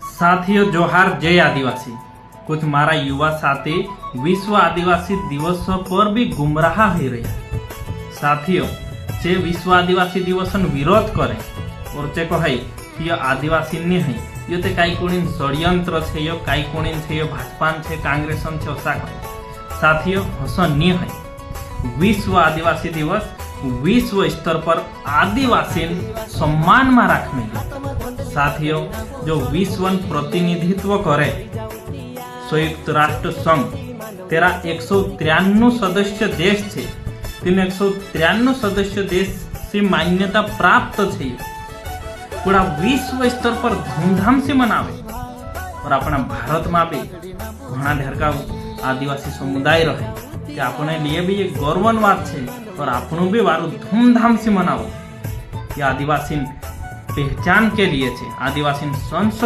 साथियों जोहार, जय आदिवासी। कुछ मारा युवा साथी विश्व आदिवासी दिवस पर भी गुमराह हो रही है। साथियों जे विश्व आदिवासी दिवस विरोध करे और चे कहे कि ये आदिवासी नहीं है, ये तो कई कोणीन षड्यंत्र छे, ये कई कोणीन छे, ये भाजपान छे, कांग्रेसन छे, ओसा कहे। साथियों हसन नहीं है। विश्व आदिवासी दिवस विश्व स्तर पर आदिवासी सम्मान में रखने। साथियों जो विश्व प्रतिनिधित्व करे संयुक्त राष्ट्र संघ तेरा 193 सदस्य देश छे, तीन 193 सदस्य देश से मान्यता प्राप्त छे। पूरा विश्व स्तर पर धूमधाम से मनावे और अपना भारत में भी घना ढेर का आदिवासी समुदाय रहे, कि अपने लिए भी एक गौरवन बात है और आपनों भी वारू धूमधाम से मनाओ। ये आदिवासी पहचान के लिए छे, आदिवासी संस्कृति